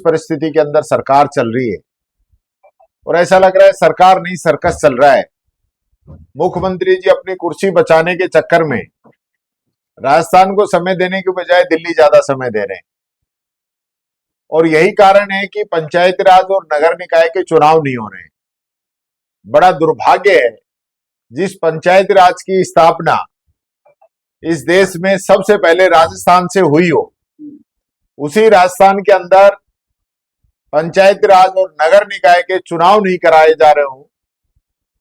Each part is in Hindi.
परिस्थिति के अंदर सरकार चल रही है और ऐसा लग रहा है सरकार नहीं सर्कस चल रहा है। मुख्यमंत्री जी अपनी कुर्सी बचाने के चक्कर में राजस्थान को समय देने के बजाय दिल्ली ज्यादा समय दे रहे हैं और यही कारण है कि पंचायती राज और नगर निकाय के चुनाव नहीं हो रहे हैं। बड़ा दुर्भाग्य है, जिस पंचायती राज की स्थापना इस देश में सबसे पहले राजस्थान से हुई हो, उसी राजस्थान के अंदर पंचायती राज और नगर निकाय के चुनाव नहीं कराए जा रहे हो,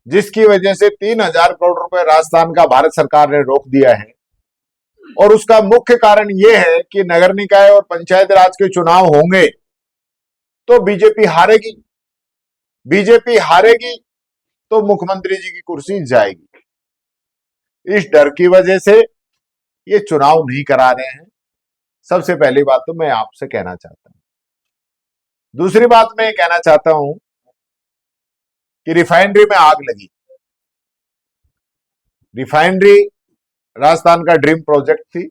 जिसकी वजह से 3,000 करोड़ रुपए राजस्थान का भारत सरकार ने रोक दिया है। और उसका मुख्य कारण यह है कि नगर निकाय और पंचायती राज के चुनाव होंगे तो बीजेपी हारेगी, बीजेपी हारेगी तो मुख्यमंत्री जी की कुर्सी जाएगी। इस डर की वजह से ये चुनाव नहीं करा रहे हैं। सबसे पहली बात तो मैं आपसे कहना चाहता हूं। दूसरी बात मैं कहना चाहता हूं कि रिफाइनरी में आग लगी। रिफाइनरी राजस्थान का ड्रीम प्रोजेक्ट थी।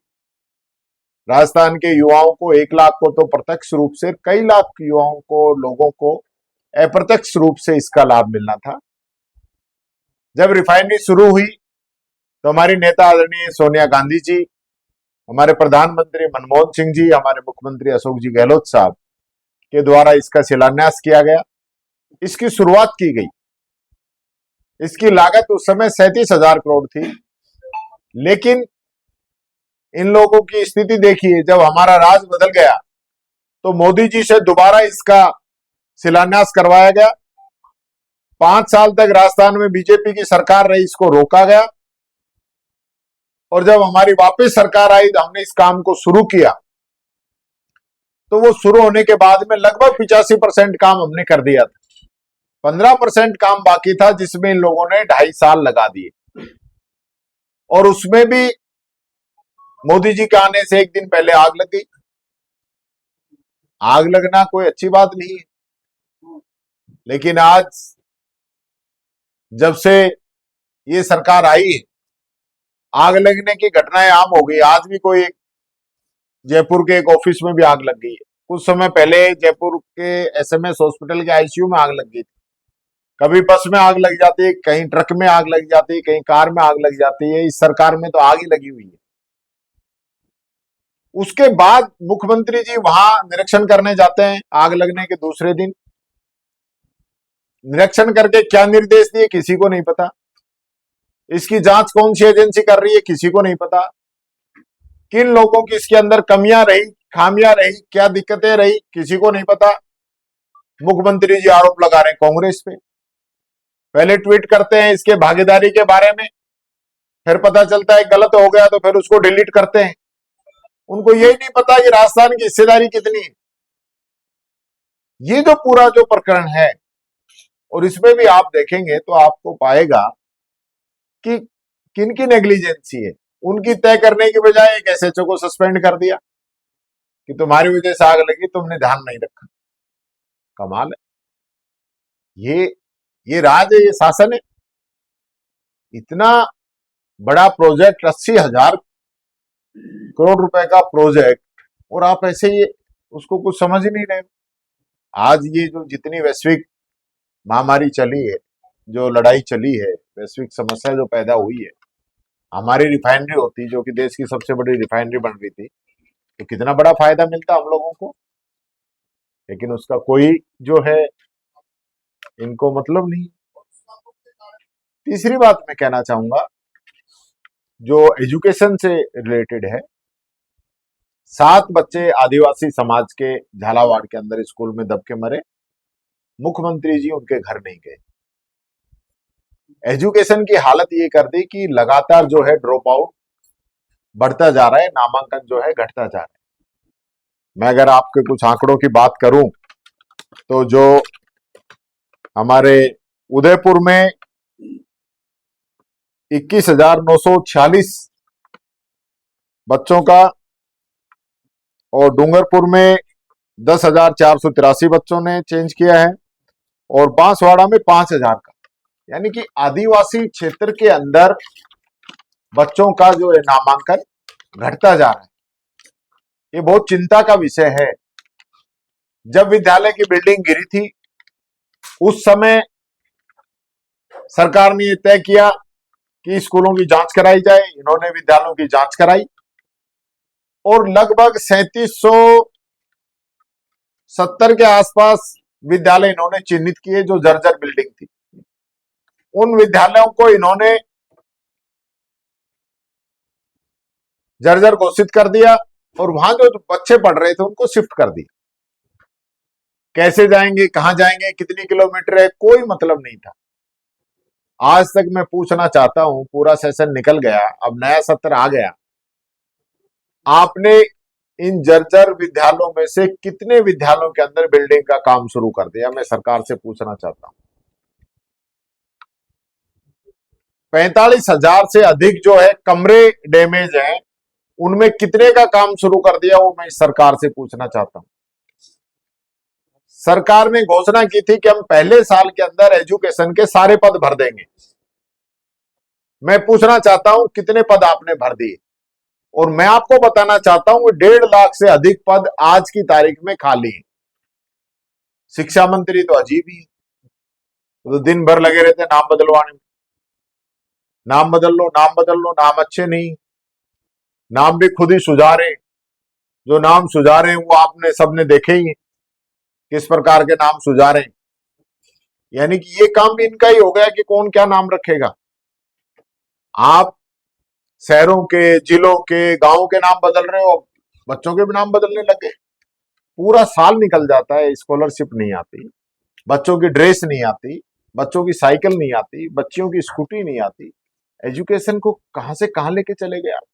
राजस्थान के युवाओं को 1 लाख को तो प्रत्यक्ष रूप से, कई लाख युवाओं को, लोगों को अप्रत्यक्ष रूप से इसका लाभ मिलना था। जब रिफाइनरी शुरू हुई तो हमारी नेता आदरणीय सोनिया गांधी जी, हमारे प्रधानमंत्री मनमोहन सिंह जी, हमारे मुख्यमंत्री अशोक जी गहलोत साहब के द्वारा इसका शिलान्यास किया गया, इसकी शुरुआत की गई। इसकी लागत उस समय 37,000 करोड़ थी। लेकिन इन लोगों की स्थिति देखिए, जब हमारा राज बदल गया तो मोदी जी से दोबारा इसका शिलान्यास करवाया गया। 5 साल तक राजस्थान में बीजेपी की सरकार रही, इसको रोका गया और जब हमारी वापस सरकार आई तो हमने इस काम को शुरू किया। तो वो शुरू होने के बाद में लगभग 85% काम हमने कर दिया था। 15% काम बाकी था, जिसमें इन लोगों ने 2.5 साल लगा दिए और उसमें भी मोदी जी के आने से 1 दिन पहले आग लग गई। आग लगना कोई अच्छी बात नहीं है, लेकिन आज जब से ये सरकार आई है, आग लगने की घटनाएं आम हो गई। आज भी कोई जयपुर के एक ऑफिस में भी आग लग गई है। कुछ समय पहले जयपुर के एसएमएस हॉस्पिटल के आईसीयू में आग लग गई थी। कभी बस में आग लग जाती है, कहीं ट्रक में आग लग जाती है, कहीं कार में आग लग जाती है। इस सरकार में तो आग ही लगी हुई है। उसके बाद मुख्यमंत्री जी वहां निरीक्षण करने जाते हैं। आग लगने के दूसरे दिन निरीक्षण करके क्या निर्देश दिए किसी को नहीं पता। इसकी जांच कौन सी एजेंसी कर रही है किसी को नहीं पता। किन लोगों की इसके अंदर कमियां रही, खामियां रही, क्या दिक्कतें रही, किसी को नहीं पता। मुख्यमंत्री जी आरोप लगा रहे हैं कांग्रेस पे। पहले ट्वीट करते हैं इसके भागीदारी के बारे में, फिर पता चलता है गलत हो गया तो फिर उसको डिलीट करते हैं। उनको यही नहीं पता कि राजस्थान की हिस्सेदारी कितनी है। ये जो पूरा जो प्रकरण है, और इसमें भी आप देखेंगे तो आपको पाएगा कि किनकी नेग्लिजेंसी है। उनकी तय करने की बजाय एक एसएचओ को सस्पेंड कर दिया कि तुम्हारी वजह से आग लगी, तुमने ध्यान नहीं रखा। कमाल है। ये राज है, ये शासन है। इतना बड़ा प्रोजेक्ट, 80,000 करोड़ रुपए का प्रोजेक्ट, और आप ऐसे ही उसको कुछ समझ ही नहीं रहे। आज ये जो जितनी वैश्विक महामारी चली है, जो लड़ाई चली है, वैश्विक समस्या जो पैदा हुई है, हमारी रिफाइनरी होती जो कि देश की सबसे बड़ी रिफाइनरी बन रही थी, तो कितना बड़ा फायदा मिलता हम लोगों को। लेकिन उसका कोई जो है इनको मतलब नहीं। तीसरी बात मैं कहना चाहूंगा जो एजुकेशन से रिलेटेड है। 7 बच्चे आदिवासी समाज के झालावाड़ के अंदर स्कूल में दब के मरे। मुख्यमंत्री जी उनके घर नहीं गए। एजुकेशन की हालत ये कर दी कि लगातार जो है ड्रॉप आउट बढ़ता जा रहा है, नामांकन जो है घटता जा रहा है। मैं अगर आपके कुछ आंकड़ों की बात करूं तो जो हमारे उदयपुर में 21,946 बच्चों का, और डूंगरपुर में 10,483 बच्चों ने चेंज किया है, और बांसवाड़ा में 5,000 का, यानी कि आदिवासी क्षेत्र के अंदर बच्चों का जो है नामांकन घटता जा रहा है। ये बहुत चिंता का विषय है। जब विद्यालय की बिल्डिंग गिरी थी उस समय सरकार ने यह तय किया कि स्कूलों की जांच कराई जाए। इन्होंने विद्यालयों की जांच कराई और लगभग 3770 के आसपास विद्यालय इन्होंने चिन्हित किए जो जर्जर बिल्डिंग थी। उन विद्यालयों को इन्होंने जर्जर घोषित कर दिया और वहां जो बच्चे पढ़ रहे थे उनको शिफ्ट कर दिया। कैसे जाएंगे, कहां जाएंगे, कितनी किलोमीटर है, कोई मतलब नहीं था। आज तक मैं पूछना चाहता हूं, पूरा सेशन निकल गया, अब नया सत्र आ गया, आपने इन जर्जर विद्यालयों में से कितने विद्यालयों के अंदर बिल्डिंग का काम शुरू कर दिया? मैं सरकार से पूछना चाहता हूं। 45,000 से अधिक जो है कमरे डैमेज हैं, उनमें कितने का काम शुरू कर दिया, वो मैं सरकार से पूछना चाहता हूं। सरकार ने घोषणा की थी कि हम पहले साल के अंदर एजुकेशन के सारे पद भर देंगे। मैं पूछना चाहता हूं कितने पद आपने भर दिए? और मैं आपको बताना चाहता हूं 1.5 लाख से अधिक पद आज की तारीख में खाली हैं। शिक्षा मंत्री तो अजीब ही है, तो दिन भर लगे रहते नाम बदलवाने में। नाम बदल लो, नाम बदल लो, नाम अच्छे नहीं, नाम भी खुद ही सुधारे। जो नाम सुधारे वो आपने सबने देखे ही, किस प्रकार के नाम सुधारे। यानी कि ये काम भी इनका ही हो गया कि कौन क्या नाम रखेगा। आप शहरों के, जिलों के, गांवों के नाम बदल रहे हो, बच्चों के भी नाम बदलने लगे। पूरा साल निकल जाता है, स्कॉलरशिप नहीं आती, बच्चों की ड्रेस नहीं आती, बच्चों की साइकिल नहीं आती, बच्चियों की स्कूटी नहीं आती। एजुकेशन को कहां से कहां लेके चले गए आप।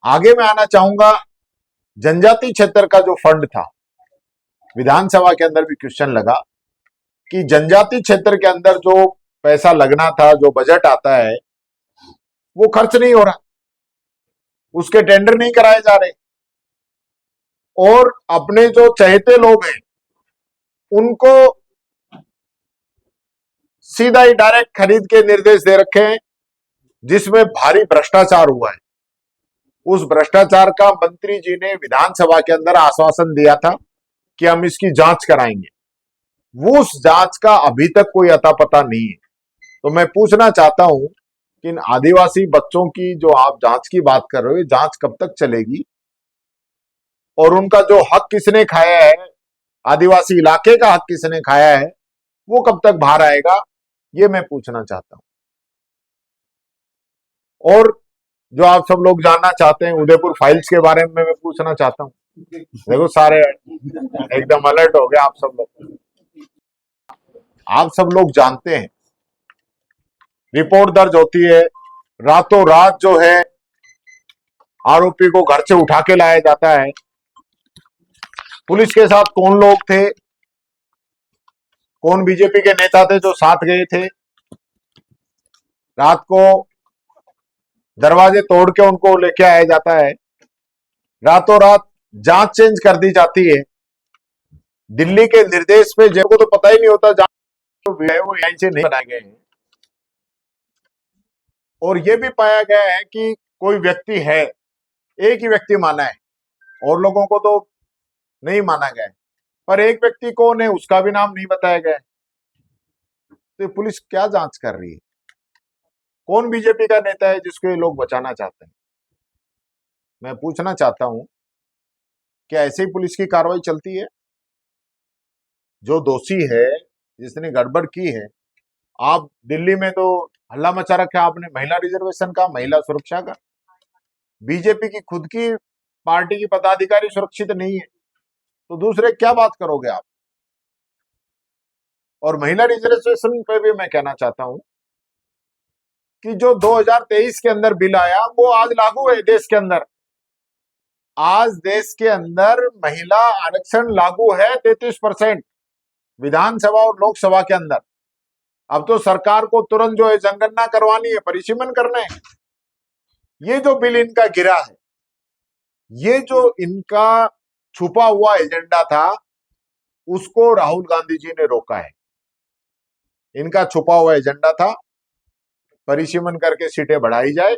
आगे मैं आना चाहूंगा, जनजाति क्षेत्र का जो फंड था, विधानसभा के अंदर भी क्वेश्चन लगा कि जनजाति क्षेत्र के अंदर जो पैसा लगना था, जो बजट आता है, वो खर्च नहीं हो रहा, उसके टेंडर नहीं कराए जा रहे, और अपने जो चहेते लोग हैं उनको सीधा ही डायरेक्ट खरीद के निर्देश दे रखे हैं, जिसमें भारी भ्रष्टाचार हुआ है। उस भ्रष्टाचार का मंत्री जी ने विधानसभा के अंदर आश्वासन दिया था कि हम इसकी जांच कराएंगे। वो उस जांच का अभी तक कोई अता पता नहीं है। तो मैं पूछना चाहता हूं कि इन आदिवासी बच्चों की जो आप जांच की बात कर रहे हो, जांच कब तक चलेगी? और उनका जो हक किसने खाया है, आदिवासी इलाके का हक किसने खाया है, वो कब तक बाहर आएगा, ये मैं पूछना चाहता हूं। और जो आप सब लोग जानना चाहते हैं उदयपुर फाइल्स के बारे में मैं पूछना चाहता हूं। देखो सारे एकदम अलर्ट हो गए आप सब लोग। आप सब लोग जानते हैं, रिपोर्ट दर्ज होती है, रातों रात जो है आरोपी को घर से उठा के लाया जाता है। पुलिस के साथ कौन लोग थे, कौन बीजेपी के नेता थे जो साथ गए थे, रात को दरवाजे तोड़ के उनको लेके आया जाता है, रातों रात जांच चेंज कर दी जाती है। दिल्ली के निर्देश पे, जेल को तो पता ही नहीं होता जांच वो यहीं से नहीं बनाए गए हैं। और यह भी पाया गया है कि कोई व्यक्ति है, एक ही व्यक्ति माना है, और लोगों को तो नहीं माना गया है, पर एक व्यक्ति कौन है उसका भी नाम नहीं बताया गया है। तो पुलिस क्या जांच कर रही है? कौन बीजेपी का नेता है जिसको ये लोग बचाना चाहते हैं? मैं पूछना चाहता हूं, क्या ऐसे ही पुलिस की कार्रवाई चलती है? जो दोषी है, जिसने गड़बड़ की है, आप दिल्ली में तो हल्ला मचा रखा है आपने महिला रिजर्वेशन का, महिला सुरक्षा का। बीजेपी की खुद की पार्टी की पदाधिकारी सुरक्षित नहीं है, तो दूसरे क्या बात करोगे आप? और महिला रिजर्वेशन पे भी मैं कहना चाहता हूं कि जो 2023 के अंदर बिल आया वो आज लागू है देश के अंदर। आज देश के अंदर महिला आरक्षण लागू है 33% विधानसभा और लोकसभा के अंदर। अब तो सरकार को तुरंत जो है जनगणना करवानी है, परिसीमन करना है। ये जो बिल इनका गिरा है, ये जो इनका छुपा हुआ एजेंडा था, उसको राहुल गांधी जी ने रोका है। इनका छुपा हुआ एजेंडा था परिसीमन करके सीटें बढ़ाई जाए,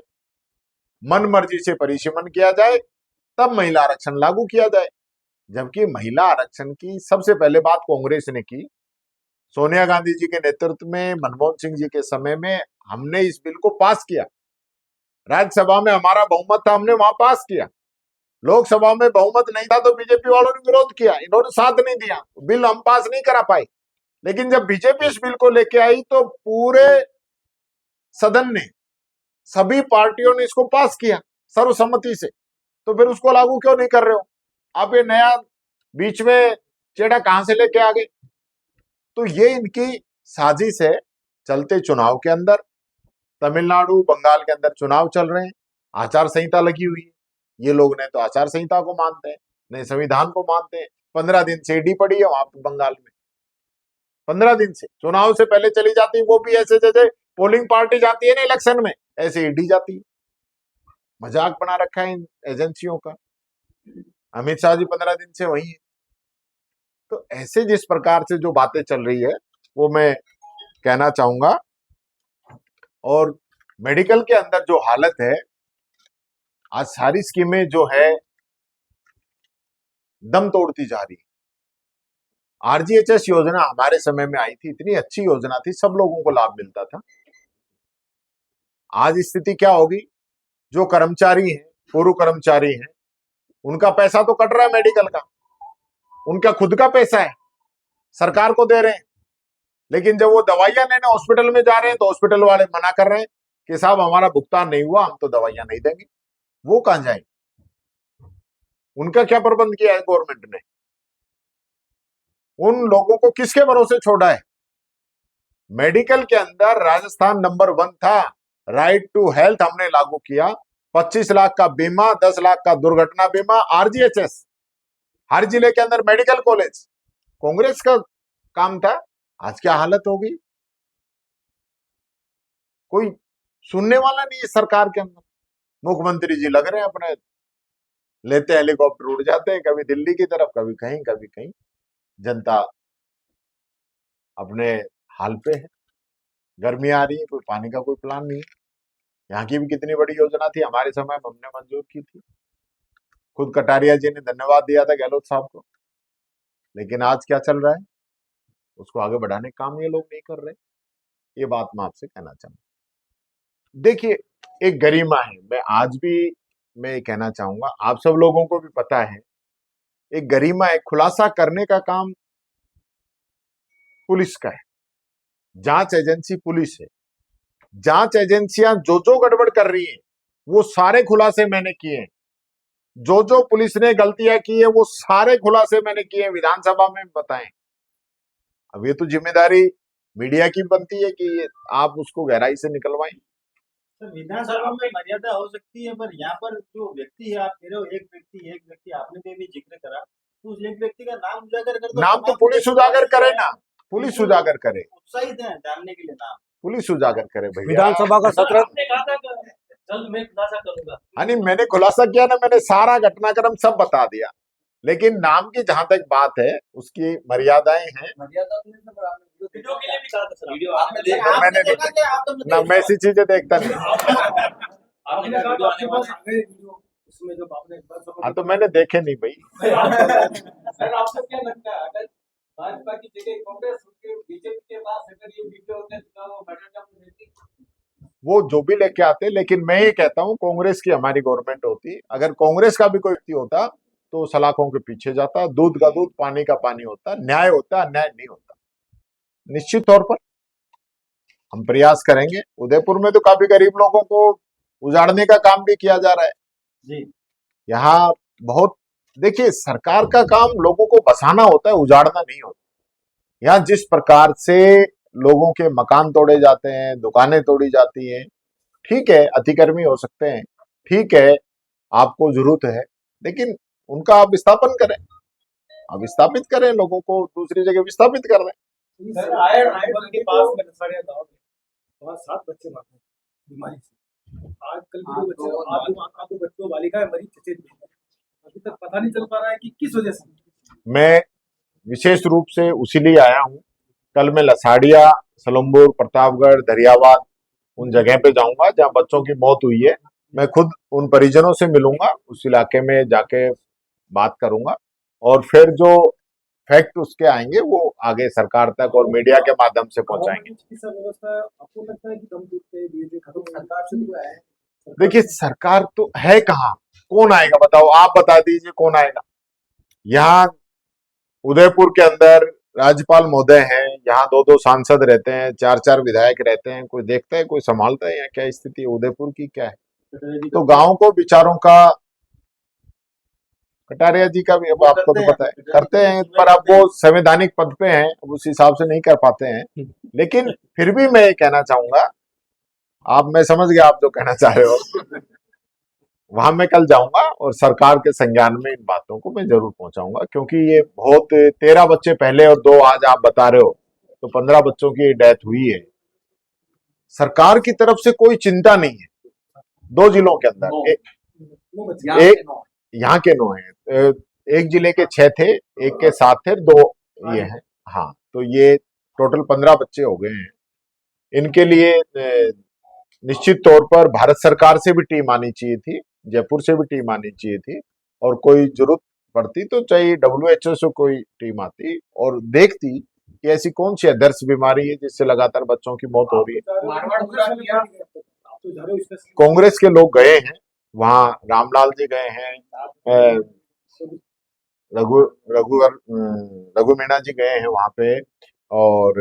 मन मर्जी से परिसीमन किया जाए, तब महिला आरक्षण लागू किया जाए। जबकि महिला आरक्षण की सबसे पहले बात कांग्रेस ने की। सोनिया गांधी जी के नेतृत्व में, मनमोहन सिंह जी के समय में हमने इस बिल को पास किया। राज्यसभा में हमारा बहुमत था, हमने वहां पास किया। लोकसभा में बहुमत नहीं था तो बीजेपी वालों ने विरोध किया, इन्होंने साथ नहीं दिया, बिल हम पास नहीं करा पाए। लेकिन जब बीजेपी इस बिल को लेके आई तो पूरे सदन ने, सभी पार्टियों ने इसको पास किया सर्वसम्मति से। तो फिर उसको लागू क्यों नहीं कर रहे हो आप? ये नया बीच में चेड़ा कहां से लेके आ गए? तो ये इनकी साजिश है। चलते चुनाव के अंदर तमिलनाडु, बंगाल के अंदर चुनाव चल रहे हैं, आचार संहिता लगी हुई है। ये लोग ने तो आचार संहिता को मानते हैं, नहीं संविधान को मानते हैं। 15 दिन से ईडी पड़ी है वहां पर बंगाल में, 15 दिन से चुनाव से पहले चली जाती है, वो भी ऐसे जैसे पोलिंग पार्टी जाती है ना इलेक्शन में, ऐसे ईडी जाती है। मजाक बना रखा है इन एजेंसियों का। अमित शाह जी 15 दिन से वही है। तो ऐसे जिस प्रकार से जो बातें चल रही है वो मैं कहना चाहूंगा। और मेडिकल के अंदर जो हालत है, आज सारी स्कीमें जो है दम तोड़ती जा रही है। आरजीएचएस योजना हमारे समय में आई थी, इतनी अच्छी योजना थी, सब लोगों को लाभ मिलता था। आज स्थिति क्या होगी? जो कर्मचारी हैं, पूर्व कर्मचारी हैं, उनका पैसा तो कट रहा है मेडिकल का, उनका खुद का पैसा है, सरकार को दे रहे हैं। लेकिन जब वो दवाइयां लेने हॉस्पिटल में जा रहे हैं तो हॉस्पिटल वाले मना कर रहे हैं कि साहब हमारा भुगतान नहीं हुआ, हम तो दवाइयां नहीं देंगे। वो कहां जाए? उनका क्या प्रबंध किया है गवर्नमेंट ने? उन लोगों को किसके भरोसे छोड़ा है? मेडिकल के अंदर राजस्थान नंबर 1 था। राइट टू हेल्थ हमने लागू किया, 25 लाख का बीमा, 10 लाख का दुर्घटना बीमा, आरजीएचएस, हर जिले के अंदर मेडिकल कॉलेज, कांग्रेस का काम था। आज क्या हालत होगी? कोई सुनने वाला नहीं है सरकार के अंदर। मुख्यमंत्री जी लग रहे हैं अपने, लेते हेलीकॉप्टर उड़ जाते हैं, कभी दिल्ली की तरफ, कभी कहीं कभी कहीं। जनता अपने हाल पे है। गर्मी आ रही है, कोई पानी का कोई प्लान नहीं है। यहाँ की भी कितनी बड़ी योजना थी, हमारे समय में हमने मंजूर की थी, खुद कटारिया जी ने धन्यवाद दिया था गहलोत साहब को। लेकिन आज क्या चल रहा है, उसको आगे बढ़ाने का काम ये लोग नहीं कर रहे। ये बात मैं आपसे कहना चाहूंगा। देखिए, एक गरिमा है, मैं आज भी मैं ये कहना चाहूंगा, आप सब लोगों को भी पता है, एक गरिमा है, खुलासा करने का काम पुलिस का है। जांच एजेंसी पुलिस है। जांच एजेंसियां जो जो गड़बड़ कर रही हैं वो सारे खुलासे मैंने किए हैं। जो जो पुलिस ने गलतियां की है वो सारे खुलासे मैंने किए हैं, विधानसभा में बताएं। अब ये तो जिम्मेदारी मीडिया की बनती है कि आप उसको गहराई से निकलवाएं। सर, विधानसभा में मर्यादा हो सकती है, पर यहाँ पर जो व्यक्ति है, आप कह रहे हो एक व्यक्ति आपने भी जिक्र करा, तो उस एक व्यक्ति का नाम उजागर कर दो। नाम तो पुलिस उजागर करे ना, पुलिस उजागर करे, उत्साहित है जानने के लिए नाम, पुलिस उजागर करे भैया। विधानसभा का सत्र आपने कहा था कि जल्द मैं खुलासा करूंगा। हाँ नहीं, मैंने खुलासा किया ना, मैंने सारा घटनाक्रम सब बता दिया। लेकिन नाम की जहां तक बात है, उसकी मर्यादाएं हैं। मर्यादा तो नहीं, पर आपने वीडियो के लिए भी कहा था सर। वीडियो आपने देखा? मैंने ना, मैं ऐसी चीजें देखता नहीं। आपने कहा तो आपके पास आ गए वीडियो, उसमें जो आपने हाँ तो मैंने देखे नहीं भाई। सर, आपको क्या लगता है, अगर भाजपा की जगह कांग्रेस बीजेपी के पास अगर ये वीडियो होते तो वो मैटर क्या मिलती? वो जो भी लेके आते, लेकिन मैं ये कहता हूँ कांग्रेस की हमारी गवर्नमेंट होती, अगर कांग्रेस का भी कोई व्यक्ति होता तो सलाखों के पीछे जाता, दूध का दूध पानी का पानी होता, न्याय होता, अन्याय नहीं होता। निश्चित तौर पर हम प्रयास करेंगे। उदयपुर में तो काफी गरीब लोगों को उजाड़ने का काम भी किया जा रहा है जी। यहाँ बहुत, देखिए सरकार का काम लोगों को बसाना होता है, उजाड़ना नहीं होता। यहाँ जिस प्रकार से लोगों के मकान तोड़े जाते हैं, दुकानें तोड़ी जाती हैं, ठीक है अतिक्रमी हो सकते हैं, ठीक है आपको जरूरत है, लेकिन उनका आप विस्थापन करें, आप विस्थापित करें, लोगों को दूसरी जगह विस्थापित कर दें। के पास में साढ़े गाँव में 7 बच्चे मर गए बीमारी से। आजकल के जो बच्चे, आधे बच्चों बालिकाएं मरी चचेत, अभी तक पता नहीं चल पा रहा है कि किस वजह से। मैं विशेष रूप से उसी लिए आया हूँ। कल मैं लसाड़िया, सलम्बुर, प्रतापगढ़, दरियाबाद उन जगह पे जाऊंगा जहाँ बच्चों की मौत हुई है। मैं खुद उन परिजनों से मिलूंगा, उस इलाके में जाके बात करूंगा और फिर जो फैक्ट उसके आएंगे वो आगे सरकार तक और मीडिया के माध्यम से पहुंचाएंगे। चिकित्सा व्यवस्था आपको लगता है कि दम टूटते धीरे खत्म सरकार से हुआ है? देखिए सरकार तो है कहाँ, कौन आएगा बताओ, आप बता दीजिए कौन आएगा। यहाँ उदयपुर के अंदर राज्यपाल महोदय हैं, यहाँ दो दो सांसद रहते हैं, चार चार विधायक रहते हैं, कोई देखता है, कोई संभालता है? यहाँ क्या स्थिति है उदयपुर की, क्या है? तो गांव को विचारों का, कटारिया जी का भी अब आपको तो पता है करते हैं, पर अब वो संवैधानिक पद पे हैं, अब उस हिसाब से नहीं कर पाते हैं। लेकिन फिर भी मैं ये कहना चाहूंगा, मैं समझ गया आप जो कहना चाह रहे हो, वहां मैं कल जाऊंगा और सरकार के संज्ञान में इन बातों को मैं जरूर पहुंचाऊंगा, क्योंकि ये बहुत 13 बच्चे पहले और 2 आज आप बता रहे हो, तो 15 बच्चों की डेथ हुई है। सरकार की तरफ से कोई चिंता नहीं है। 2 जिलों के अंदर एक यहाँ के 9 है, एक जिले के 6 थे, एक के 7 थे, 2 ये हैं। हाँ, तो ये टोटल 15 बच्चे हो गए हैं। इनके लिए निश्चित तौर पर भारत सरकार से भी टीम आनी चाहिए थी, जयपुर से भी टीम आनी चाहिए थी, और कोई जरूरत पड़ती तो चाहिए WHO से कोई टीम आती और देखती कि ऐसी कौन सी आदर्श बीमारी है जिससे लगातार बच्चों की मौत हो रही है। कांग्रेस के लोग गए हैं वहां, रामलाल जी गए हैं, रघु रघु रघु मीणा जी गए हैं वहां पे, और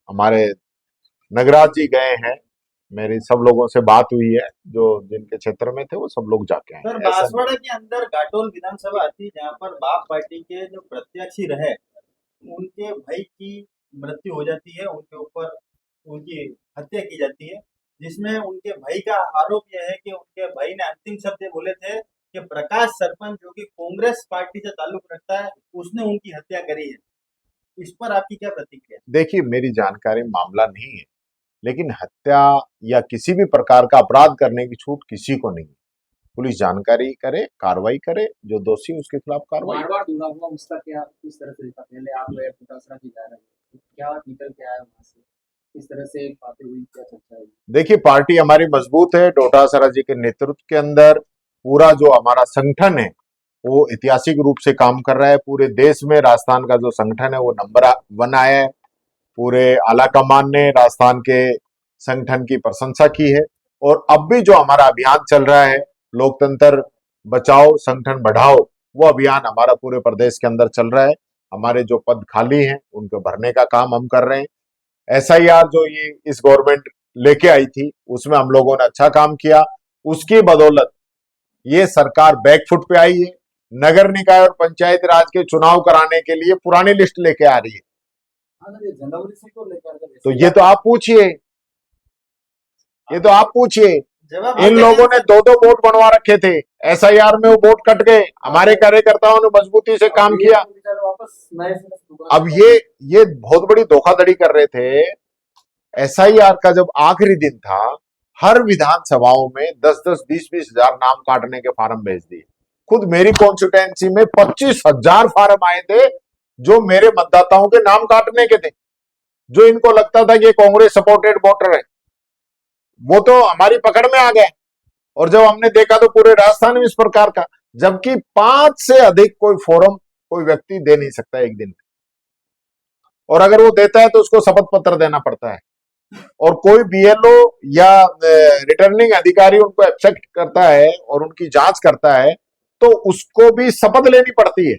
हमारे नगराज जी गए हैं। मेरी सब लोगों से बात हुई है, जो जिनके क्षेत्र में थे वो सब लोग जाके आए। सर, बांसवाड़ा के अंदर घाटोल विधानसभा आती है, जहाँ पर बाप पार्टी के जो प्रत्याशी रहे उनके भाई की मृत्यु हो जाती है, उनके ऊपर उनकी हत्या की जाती है, जिसमें उनके भाई का आरोप यह है कि उनके भाई ने अंतिम शब्द ये बोले थे कि प्रकाश सरपंच जो कि कांग्रेस पार्टी से ताल्लुक रखता है उसने उनकी हत्या करी है। इस पर आपकी क्या प्रतिक्रिया? देखिए मेरी जानकारी मामला नहीं है, लेकिन हत्या या किसी भी प्रकार का अपराध करने की छूट किसी को नहीं है। पुलिस जानकारी करे, कार्रवाई करे, जो दोषी उसके खिलाफ कार्रवाई। मारवाड़ जुड़ा हुआ उसका क्या किस तरह से देखा? पहले आप गए पुतासरा की जा रहे हैं, क्या निकल के आया वहां से, किस तरह से बातें हुई, क्या चर्चा हुई? देखिए पार्टी हमारी मजबूत है, डोटासरा जी के नेतृत्व के अंदर पूरा जो हमारा संगठन है वो ऐतिहासिक रूप से काम कर रहा है। पूरे देश में राजस्थान का जो संगठन है वो नंबर 1 आया है। पूरे आला कमान ने राजस्थान के संगठन की प्रशंसा की है, और अब भी जो हमारा अभियान चल रहा है, लोकतंत्र बचाओ संगठन बढ़ाओ, वो अभियान हमारा पूरे प्रदेश के अंदर चल रहा है। हमारे जो पद खाली हैं उनको भरने का काम हम कर रहे हैं। SIR जो ये इस गवर्नमेंट लेके आई थी उसमें हम लोगों ने अच्छा काम किया, उसकी बदौलत ये सरकार बैकफुट पे आई है। नगर निकाय और पंचायत राज के चुनाव कराने के लिए पुरानी लिस्ट लेके आ रही है। जनवरी से को लेकर तो ये तो आप पूछिए, इन लोगों ने 2-2 वोट बनवा रखे थे, SIR में वो वोट कट गए, हमारे कार्यकर्ताओं ने मजबूती से काम किया। अब ये बहुत बड़ी धोखाधड़ी कर रहे थे। SIR का जब आखिरी दिन था, हर विधानसभाओं में 10-10, 20-20 हजार नाम काटने के फार्म भेज दिए। खुद मेरी कॉन्स्टिट्यूएंसी में 25,000 फार्म आए थे जो मेरे मतदाताओं के नाम काटने के थे, जो इनको लगता था कि कांग्रेस सपोर्टेड वोटर है, वो तो हमारी पकड़ में आ गए। और जब हमने देखा तो पूरे राजस्थान में इस प्रकार का, जबकि 5 से अधिक कोई फॉर्म कोई व्यक्ति दे नहीं सकता एक दिन में, और अगर वो देता है तो उसको शपथ पत्र देना पड़ता है, और कोई BLO या रिटर्निंग अधिकारी उनको एक्सेप्ट करता है और उनकी जांच करता है तो उसको भी शपथ लेनी पड़ती है।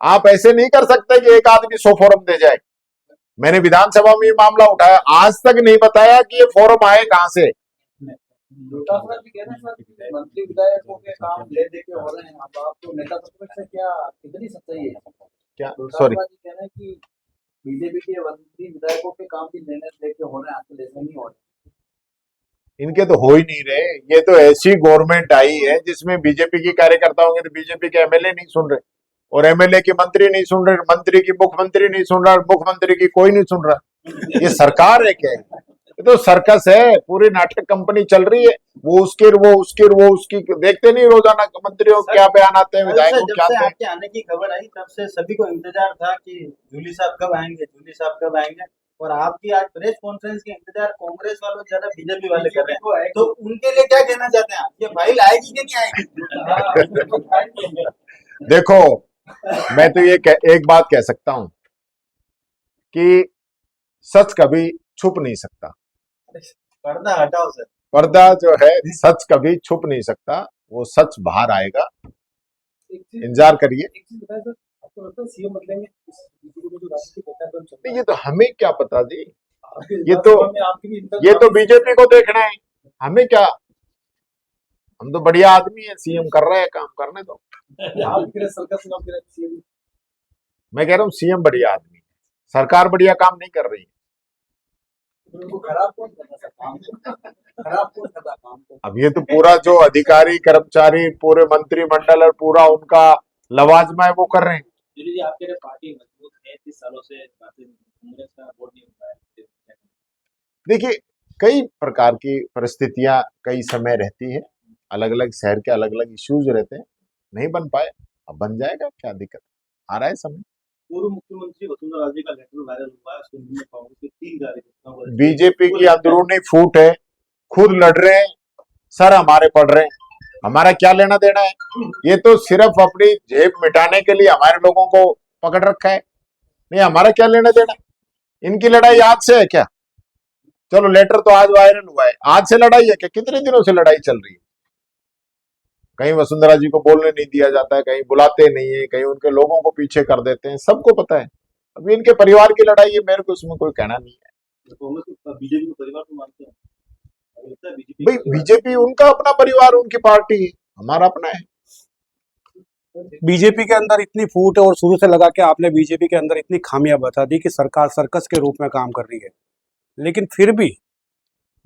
आप ऐसे नहीं कर सकते कि एक आदमी 100 फॉर्म दे जाए। मैंने विधानसभा में ये मामला उठाया, आज तक नहीं बताया कि ये फॉर्म आए कहां से। मंत्री विधायकों के काम ले दे के हो रहे हैं, अब आपको नेता प्रतिपक्ष से क्या कितनी सच्चाई है? क्या सॉरी कहना है कि बीजेपी के मंत्री विधायकों के काम भी लेने लेके हो रहे हैं, आपके जैसे नहीं हो रहे? इनके तो हो ही नहीं रहे। ये तो ऐसी गवर्नमेंट आई है जिसमें बीजेपी की कार्यकर्ता होंगे तो बीजेपी के MLA नहीं सुन रहे, और MLA की मंत्री नहीं सुन रहे, मंत्री की मुख्यमंत्री नहीं सुन रहा, मुख्यमंत्री की कोई नहीं सुन रहा। ये सरकार है क्या? ये तो सर्कस है, पूरी नाटक कंपनी चल रही है। वो उसकी देखते नहीं रोजाना मंत्रियों क्या बयान आते हैं, विधायकों क्या आते हैं। आपके आने की खबर आई तब से सभी को इंतजार था कि जूली साहब कब आएंगे, और आपकी आज प्रेस कॉन्फ्रेंस के इंतजार कांग्रेस वालों ज्यादा बीजेपी वाले कर रहे हैं, तो उनके लिए क्या कहना चाहते हैं आप? ये फाइल आएगी कि नहीं आएगी? देखो मैं तो एक बात कह सकता हूं कि सच कभी छुप नहीं सकता। पर्दा हटाओ सर। पर्दा जो है सच कभी छुप नहीं सकता, वो सच बाहर आएगा, एक चीज इंतजार करिए। एक चीज बताएं सर, आपको लगता है सीएम बदलेंगे इस बीजेपी में जो राजनीतिक घटनाक्रम चल नहीं, ये तो हमें क्या पता जी, रहा है? ये तो विधानसभा में आपकी भी इंटर- ये तो बीजेपी को देखना है, हमें क्या। हम तो बढ़िया आदमी है, सीएम कर रहे हैं काम, करने दो। आप कह रहे सर्कस में आप कह रहे सीएम मैं कह रहा हूँ सीएम बढ़िया आदमी है, सरकार बढ़िया काम नहीं कर रही है। उनको खराब कौन करता सर काम को? खराब कौन करता काम को? अब ये तो पूरा जो अधिकारी कर्मचारी पूरे मंत्रिमंडल और पूरा उनका लवाजमा है वो कर रहे हैं। जी आपके लिए पार्टी मजबूत है 30 सालों से कांग्रेस का वोट नहीं होता है। देखिए, कई प्रकार की परिस्थितियां कई समय रहती है, अलग अलग शहर के अलग अलग इश्यूज रहते हैं, नहीं बन पाए, अब बन जाएगा, क्या दिक्कत, आ रहा है समय। पूर्व मुख्यमंत्री वसुंधरा राजे का लेटर वायरल हुआ है, उसके में कांग्रेस के 3 कार्यकर्ताओं को बीजेपी की अंदरूनी फूट है, खुद लड़ रहे हैं, सर हमारे पड़ रहे हैं, हमारा क्या लेना देना है। ये तो सिर्फ अपनी जेब मिटाने के लिए हमारे लोगों को पकड़ रखा है, नहीं हमारा क्या लेना देना। इनकी लड़ाई आज से है क्या? चलो लेटर तो आज वायरल हुआ है, आज से लड़ाई है क्या? कितने दिनों से लड़ाई चल रही है। कहीं वसुंधरा जी को बोलने नहीं दिया जाता है, कहीं बुलाते नहीं है, कहीं उनके लोगों को पीछे कर देते हैं, सबको पता है। अभी इनके परिवार की लड़ाई है, मेरे को उसमें कोई कहना नहीं है। कांग्रेस को बीजेपी को परिवार को मानते हैं। लगता है बीजेपी भाई बीजेपी उनका अपना परिवार, उनकी पार्टी है, हमारा अपना है। बीजेपी के अंदर इतनी फूट है और शुरू से लगा के आपने बीजेपी के अंदर इतनी खामियां बता दी कि सरकार सर्कस के रूप में काम कर रही है, लेकिन फिर भी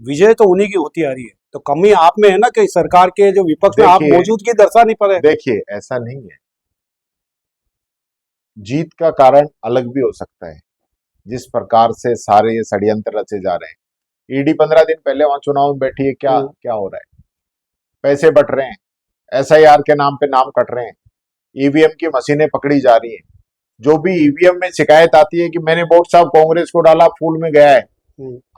विजय तो उन्हीं की होती आ रही है। तो कमी आप में है ना कि सरकार के जो विपक्ष में आप देखिए- मौजूदगी दर्शा नहीं पा रहे। देखिए ऐसा नहीं है, जीत का कारण अलग भी हो सकता है। जिस प्रकार से सारे ये षड्यंत्र रचे जा रहे हैं, ईडी 15 दिन पहले वहां चुनाव में बैठी है, क्या क्या हो रहा है? पैसे बट रहे हैं, एसआईआर के नाम पे नाम कट रहे हैं, ईवीएम की मशीनें पकड़ी जा रही हैं। जो भी ईवीएम में शिकायत आती है कि मैंने वोट साहब कांग्रेस को डाला, फूल में गया है,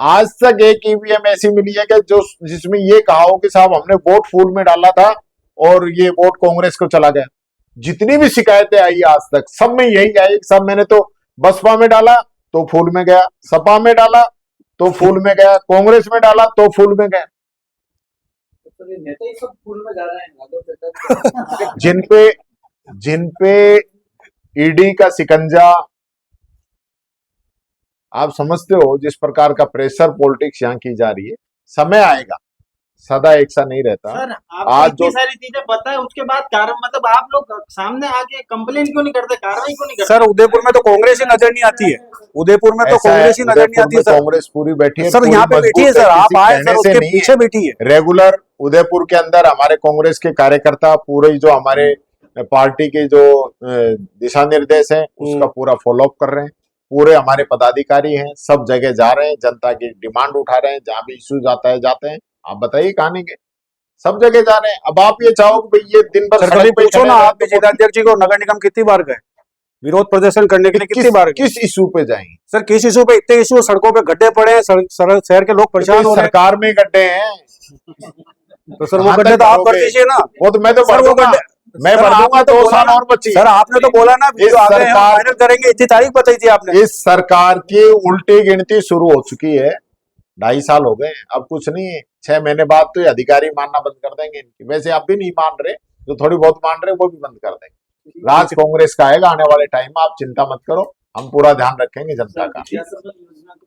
आज तक एक ईवीएम ऐसी मिली है कि जो जिसमें ये कहा हो कि साहब हमने वोट फूल में डाला था और ये वोट कांग्रेस को चला गया। जितनी भी शिकायतें आई आज तक, सब में यही आई कि साहब मैंने तो बसपा में डाला तो फूल में गया, सपा में डाला तो फूल में गया, कांग्रेस में डाला तो फूल में गया। तो ये नेता ही सब फूल में जा रहे हैं राघव चड्ढा। जिनपे ईडी का शिकंजा, आप समझते हो जिस प्रकार का प्रेशर पॉलिटिक्स यहाँ की जा रही है, समय आएगा, सदा एक सा नहीं रहता। सर आज आपको इतनी जो- सारी चीजें पता है, उसके बाद कारण मतलब आप लोग सामने आके कंप्लेन क्यों नहीं करते, कार्रवाई क्यों नहीं करते? सर उदयपुर में तो कांग्रेस ही नजर नहीं आती है, उदयपुर में तो ऐसा है, कांग्रेस ही नजर नहीं उदयपुर आती में है सर। कांग्रेस पूरी बैठी है, सर पूरी यहाँ पे बैठी है मजबूत सर, आप किसी आए कहने सर, से उसके नहीं है। पीछे बैठी है। रेगुलर उदयपुर के अंदर हमारे कांग्रेस के कार्यकर्ता पूरे जो हमारे पार्टी के जो दिशा निर्देश है उसका पूरा फॉलोअप कर रहे हैं, पूरे हमारे पदाधिकारी हैं, सब जगह जा रहे हैं, जनता की डिमांड उठा रहे हैं, जहां भी इश्यूज आता है जाते हैं। आप बताइए कहां नहीं गए, सब जगह जा रहे हैं। अब आप ये चाहो कि भाई ये दिन भर सर सड़क कभी पे पूछो खड़े ना, रहें आप तो विजेताध्यक्ष जी को नगर निगम कितनी बार गए विरोध प्रदर्शन करने के लिए, कितनी बार गए? किस इशू पे जाएंगे? सर किस इशू पे? इतने इशू, सड़कों पे गड्ढे पड़े हैं, शहर के लोग परेशान हो रहे हैं। सरकार में गड्ढे हैं, तो सर वो कहाँ गड्ढे तक तो आप भरोगे? भर दीजिए ना। वो तो मैं तो सर भर वो दूंगा, गड्ढे मैं सर, भर दूंगा, आपने तो 2 बोला साल ना- और बची। सर आपने तो बोला ना वीडियो आ गए हैं, सरकार- वायरल करेंगे, इतनी तारीख बताई थी आपने। इस सरकार की उल्टी गिनती शुरू हो चुकी है, 2.5 साल हो गए, अब कुछ नहीं है, 6 महीने बाद तो ये अधिकारी मानना बंद कर देंगे इनकी। वैसे आप भी नहीं मान रहे, जो थोड़ी बहुत मान रहे वो भी बंद कर देंगे। राज कांग्रेस का आएगा आने वाले टाइम में, आप चिंता मत करो, हम पूरा ध्यान रखेंगे जनता का। सियासत योजना को